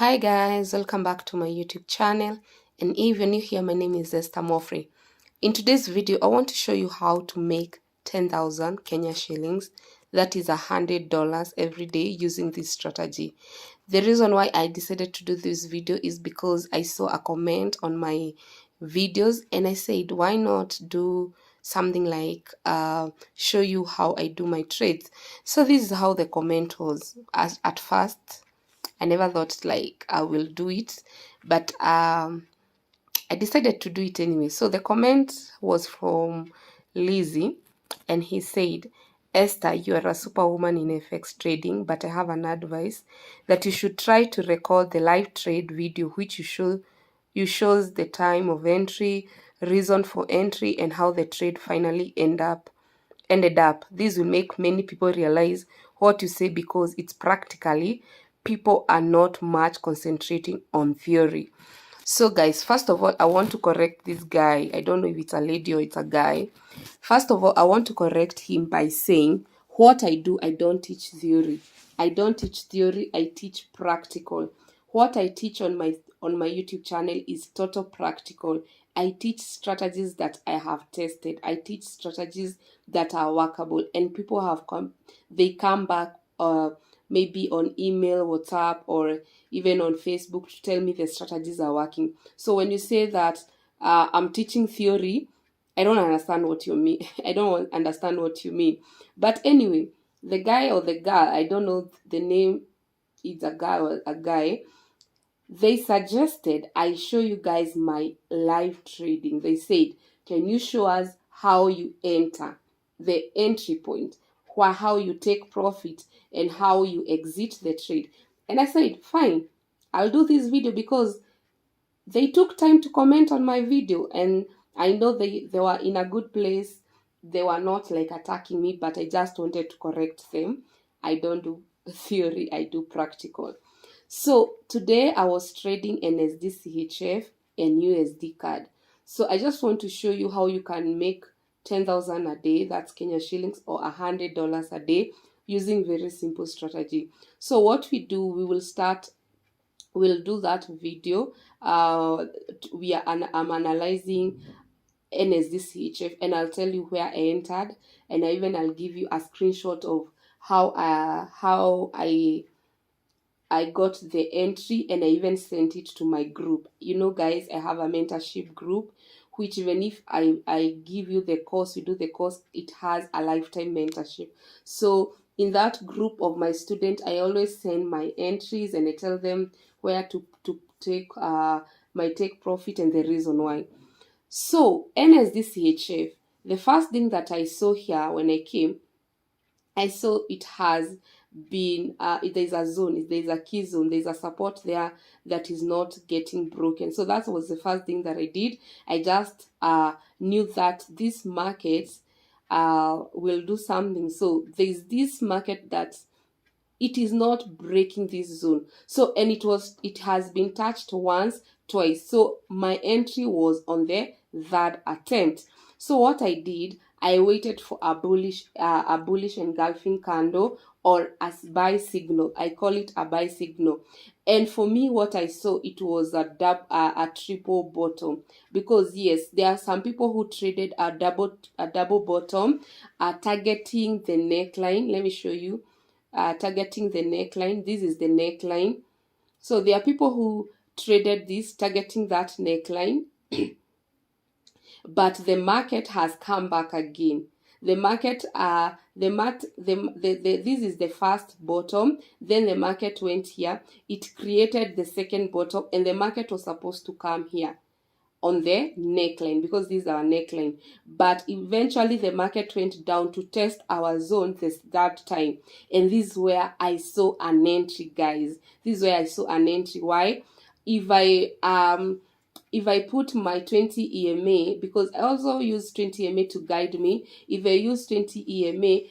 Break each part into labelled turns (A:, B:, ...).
A: Hi guys, welcome back to my YouTube channel, and if you're new here, my name is Esther Mofri. In today's video, I want to show you how to make 10,000 Kenya shillings, that is $100 every day using this strategy. The reason why I decided to do this video is because I saw a comment on my videos and I said, why not do something like show you how I do my trades. So this is how the comment was. At first, I never thought like I will do it, but I decided to do it anyway. So the comment was from Lizzie, and he said, Esther, you are a superwoman in FX trading, but I have an advice that you should try to record the live trade video, which you shows the time of entry, reason for entry, and how the trade finally ended up. This will make many people realize what you say because it's practically people are not much concentrating on theory. So guys, first of all, I want to correct this guy. I don't know if it's a lady or it's a guy. First of all, I want to correct him by saying what I do, I don't teach theory. I don't teach theory, I teach practical. What I teach on my YouTube channel is total practical. I teach strategies that I have tested. I teach strategies that are workable, and people have come back maybe on email, WhatsApp, or even on Facebook to tell me the strategies are working. So when you say that I'm teaching theory, I don't understand what you mean. I don't understand what you mean. But anyway, the guy or the girl, I don't know the name, it's a guy or a guy, they suggested I show you guys my live trading. They said, can you show us how you enter, the entry point, how you take profit, and how you exit the trade? And I said, fine, I'll do this video because they took time to comment on my video, and I know they were in a good place. They were not like attacking me, but I just wanted to correct them. I don't do theory, I do practical. So today I was trading NSD CHF and USD card. So I just want to show you how you can make 10,000 a day, that's Kenya shillings, or $100 a day using very simple strategy. So what we do, we'll do that video. I'm analyzing NSD CHF, and I'll tell you where I entered, and I'll give you a screenshot of how I got the entry, and I even sent it to my group. You know, guys, I have a mentorship group, which even if I give you the course, you do the course, it has a lifetime mentorship. So in that group of my students, I always send my entries and I tell them where to take my take profit and the reason why. So NSD CHF, the first thing that I saw here when I came, I saw it has been, there's a zone, there's a key zone, there's a support there that is not getting broken. So that was the first thing that I did. I just knew that this market will do something. So there's this market that it is not breaking this zone. So, and it has been touched once, twice. So my entry was on the third attempt. So what I did, I waited for a bullish engulfing candle, or a buy signal. I call it a buy signal. And for me, what I saw, it was a triple bottom, because yes, there are some people who traded a double bottom, targeting the neckline. Let me show you. Targeting the neckline. This is the neckline. So there are people who traded this targeting that neckline, but the market has come back again. The market, this is the first bottom. Then the market went here. It created the second bottom, and the market was supposed to come here on the neckline, because these are neckline. But eventually the market went down to test our zone that time, and this is where I saw an entry, guys. This is where I saw an entry. Why? If I put my 20 EMA, because I also use 20 EMA to guide me, if I use 20 EMA,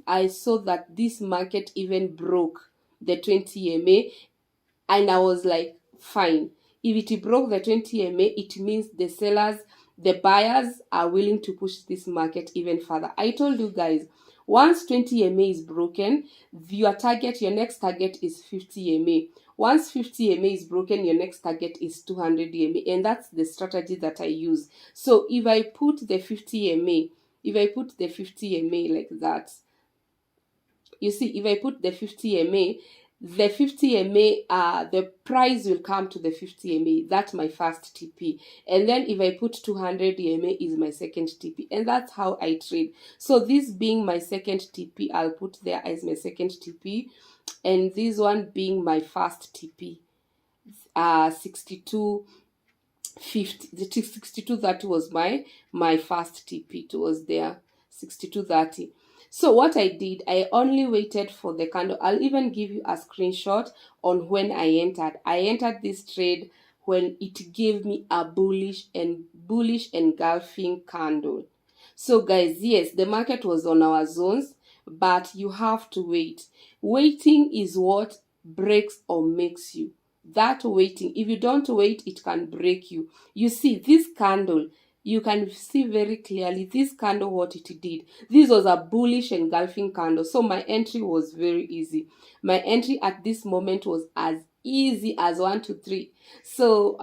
A: I saw that this market even broke the 20 EMA, and I was like, fine. If it broke the 20 EMA, it means the buyers are willing to push this market even further. I told you guys, once 20 EMA is broken, your next target is 50 EMA. Once 50 EMA is broken, your next target is 200 EMA, and that's the strategy that I use. So if I put the 50 EMA, like that, you see, if I put the 50 EMA, the 50 EMA, the price will come to the 50 EMA. That's my first TP. And then if I put 200 EMA is my second TP. And that's how I trade. So this being my second TP, I'll put there as my second TP. And this one being my first TP. 62.50. The 62.30 was my first TP. It was there. 62.30. So what I did, I only waited for the candle. I'll even give you a screenshot on when I entered. I entered this trade when it gave me a bullish engulfing candle. So guys, yes, the market was on our zones, but you have to wait. Waiting is what breaks or makes you. That waiting, if you don't wait, it can break you. You see, this candle, you can see very clearly this candle, what it did. This was a bullish engulfing candle. So my entry was very easy. My entry at this moment was as easy as 1, 2, 3. So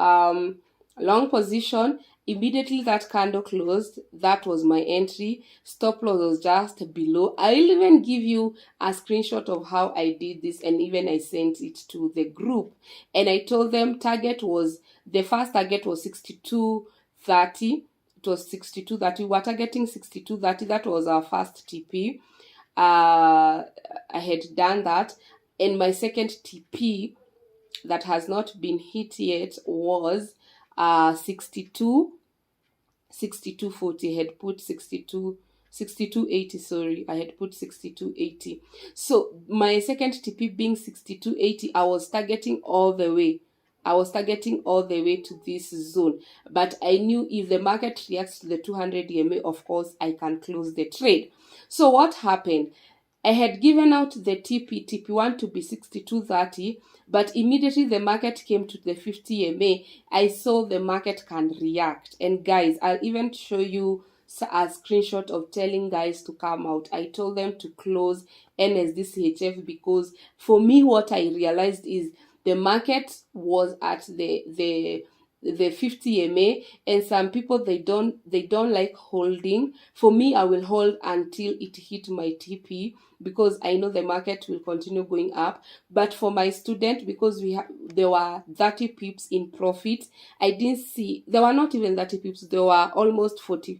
A: long position, immediately that candle closed. That was my entry. Stop loss was just below. I'll even give you a screenshot of how I did this, and even I sent it to the group. And I told them the first target was 62.30. It was 62.30. We were targeting 62.30. That was our first TP. I had done that. And my second TP that has not been hit yet was 62.40. I had put 62.80, sorry. I had put 62.80. So my second TP being 62.80, I was targeting all the way. To this zone, but I knew if the market reacts to the 200 EMA, of course, I can close the trade. So what happened? I had given out the TP1 to be 62.30, but immediately the market came to the 50 EMA. I saw the market can react. And guys, I'll even show you a screenshot of telling guys to come out. I told them to close NSDCHF because for me, what I realized is the market was at the 50 EMA, and some people they don't like holding. For me, I will hold until it hit my TP because I know the market will continue going up. But for my student, because there were 30 pips in profit, I didn't see, there were not even 30 pips, there were almost 40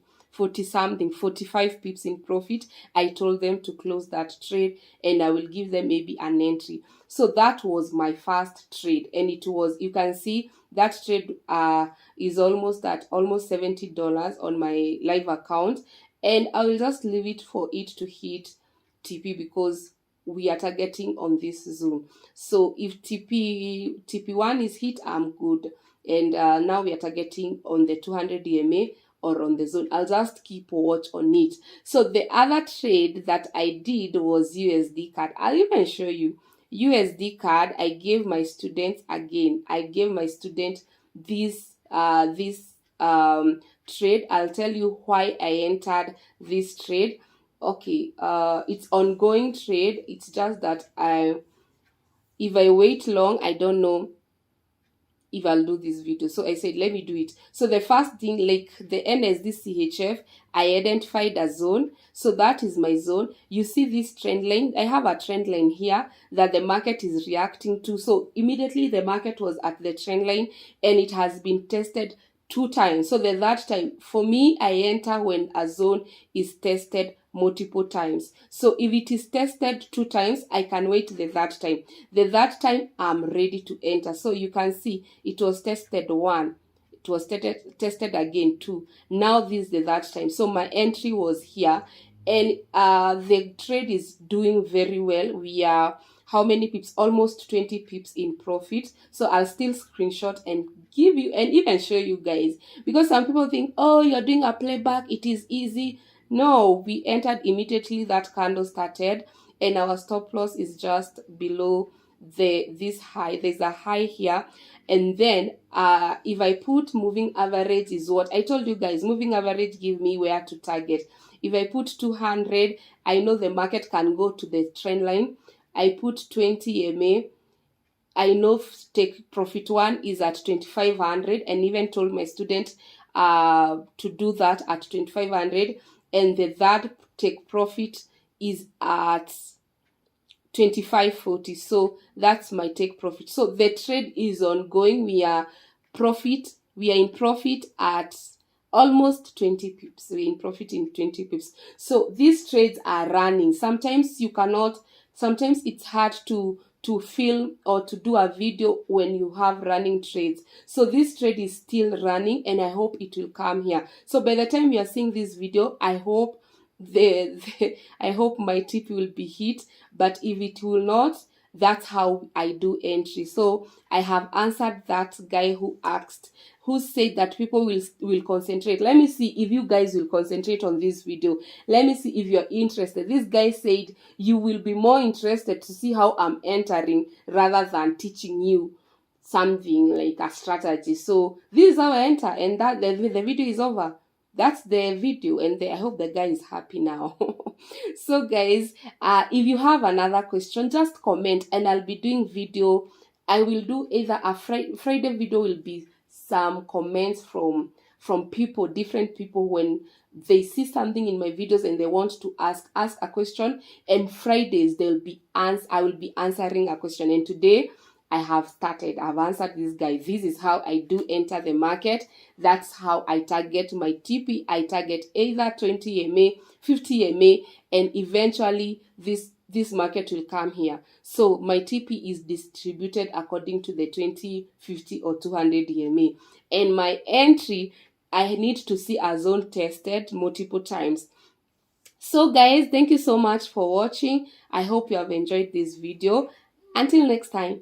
A: something, 45 pips in profit. I told them to close that trade and I will give them maybe an entry. So that was my first trade, and it was, you can see that trade is almost at $70 on my live account, and I will just leave it for it to hit TP because we are targeting on this zone. So if TP1 is hit, I'm good. And now we are targeting on the 200 EMA or on the zone. I'll just keep watch on it. So the other trade that I did was USD card. I'll even show you. USD card, I gave my students again. I gave my student this trade. I'll tell you why I entered this trade. Okay, it's ongoing trade. It's just that if I wait long, I don't know if I'll do this video. So I said, let me do it. So the first thing, like the NSDCHF, I identified a zone. So that is my zone. You see this trend line. I have a trend line here that the market is reacting to. So immediately the market was at the trend line and it has been tested 2 times. So the third time, for me, I enter when a zone is tested multiple times. So if it is tested 2 times, I can wait the third time. The third time, I'm ready to enter. So you can see it was tested 1. It was tested again 2. Now this is the third time. So my entry was here. And the trade is doing very well. We are, how many pips? Almost 20 pips in profit. So I'll still screenshot and give you and even show you guys. Because some people think, oh, you're doing a playback. It is easy. No, we entered immediately that candle started. And our stop loss is just below this high. There's a high here. And then if I put moving average is what I told you guys, moving average give me where to target. If I put 200, I know the market can go to the trend line. I put 20 EMA. I know take profit one is at 2500, and even told my student to do that at 2500, and the third take profit is at 2540. So that's my take profit. So the trade is ongoing. We are in profit at almost 20 pips. We're in profit in 20 pips. So these trades are running. Sometimes it's hard to film or to do a video when you have running trades. So this trade is still running, and I hope it will come here. So by the time you are seeing this video, I hope I hope my tip will be hit, but if it will not, that's how I do entry. So I have answered that guy who said that people will concentrate. Let me see if you guys will concentrate on this video. Let me see if you're interested. This guy said you will be more interested to see how I'm entering rather than teaching you something like a strategy. So this is how I enter, and that the video is over. That's the video, and I hope the guy is happy now. So guys, if you have another question, just comment, and I'll be doing video. I will do either a Friday video will be some comments from people, different people, when they see something in my videos and they want to ask a question, and Fridays I will be answering a question. And today I've answered this guy. This is how I do enter the market. That's how I target my TP. I target either 20 MA, 50 MA, and eventually this market will come here. So my TP is distributed according to the 20, 50, or 200 MA. And my entry, I need to see a zone tested multiple times. So guys, thank you so much for watching. I hope you have enjoyed this video. Until next time.